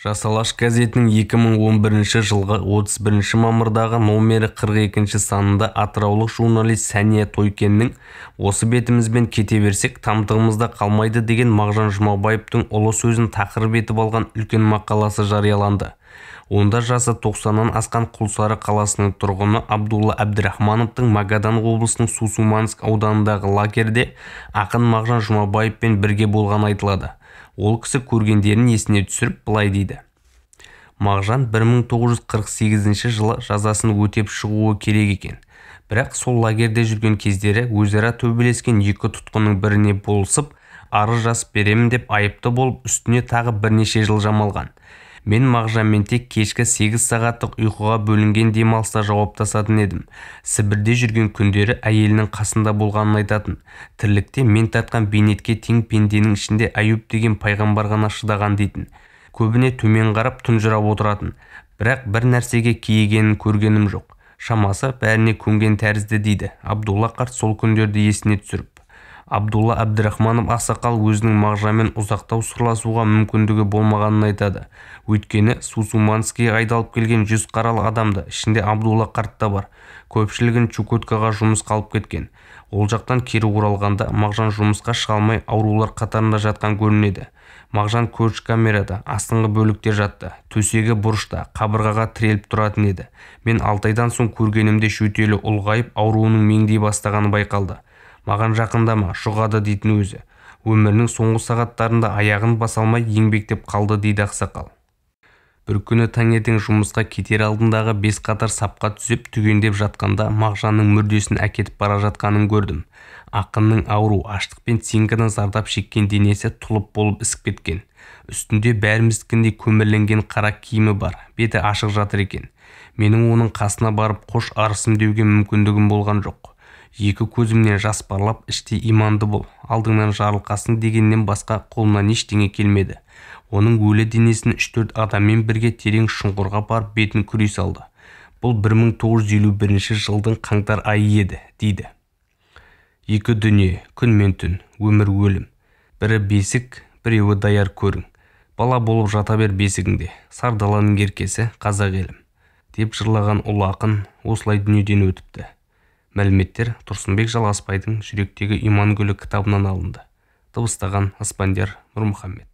Жас Алаш газетінің 2011 жылғы 31 мамырдағы номері 42 санында атыраулық журналист Сәния Тойкеннің «Осы бетімізбен кете берсек, тамтығымызда қалмайды» деген Мағжан Жұмабаевтың ұлы сөзін тақырып етіп алған үлкен мақаласы жарияланды. Онда жасы 90-нан асқан Құлсары қаласының тұрғыны Абдулла Әбдірахмановтың Магадан облысының Сусуманск ауданындағы лагерде ақын Мағжан Жұмабаевпен бірге болған айтылады. Ол кісі көргендерін есіне түсіріп былай дейді. Мағжан 1948 жылы жазасын өтеп шығуы керек екен. Бірақ сол лагерде жүрген кездері өзара төбелескен екі тұтқынның біріне болысып, арыз жазып беремін деп айыпты болып, үстіне тағы бірнеше жыл жамалған. Мен Мағжанмен тек кешкі 8 сағаттық ұйқыға бөлінген демалыста жауаптасатын едім. Сібірде жүрген күндері әйелінің қасында болғанын айтатын. Тірлікте мен тартқан бейнетке тең пенденің ішінде Аюп деген пайғамбар ғана шыдаған дейтін. Көбіне төмен қарап тұнжырап отыратын. Бірақ бір нәрсеге кейігенін көргенім жоқ. Шамасы бәріне көнген тәрізді дейді Абдулла қарт сол күндерді есіне түсіріп. Абдулла Әбдірахманов ақсақал өзінің Мағжанмен ұзақтау сырласуға мүмкіндігі болмағанын айтады. Өйткені Сусуманскіге айдалып келген 100 қаралы адамды, ішінде Абдулла қарт та бар. Көпшілігін Чукоткаға жұмыс қалып кеткен. Ол жақтан кері оралғанда Мағжан жұмысқа шыға алмай аурулар қатарында жатқан көрінеді. Мағжан көрші камерада, астыңғы бөлікте жатты. Төсегі бұрышта, қабырғаға тіреліп тұратын еді. Мен 6 айдан соң көргенімде жөтелі ұлғайып, ауруының меңдей бастағаны байқалды. Маған жақындама, жұғады дейтін өзі. Өмірінің соңғы сағаттарында аяғын баса алмай еңбектеп қалды дейді ақсақал. Бір күні таңертең жұмысқа кетер алдындағы 5 қатар сапқа түзеп түгендеп жатқанда Мағжанның мүрдесін әкетіп бара жатқанын көрдім. Ақынның ауру, аштық пен цинкадан зардап шеккен денесі тұлып болып ісіп кеткен. Үстінде бәріміздікіндей көмірленген қара киімі бар, беті ашық жатыр екен. Менің оның қасына барып қош арысым деуге мүмкіндігім болған жоқ. Екі көзімнен жас парлап, іштей иманды бол, алдыңнан жарылқасын дегеннен басқа қолынан ештеңе келмеді. Оның өлі денесін 3-4 адаммен бірге терең шұңқырға барып бетін күрей салды. Бұл 1951 жылдың қаңтар айы еді, дейді. Екі дүние, күн мен түн, өмір өлім. Бірі бесік, біреуі даяр көрің. Бала болып жата бер бесігіңде, сардаланың еркесі қазақ елім. Деп жырлаған ұлы ақын осылай дүниеден өтіпті. Мәліметтер Тұрсынбек Жалғасбайдың Жүректегі иман гүлі кітабынан алынды. Дыбыстаған Аспандияр Нұрмұхаммед.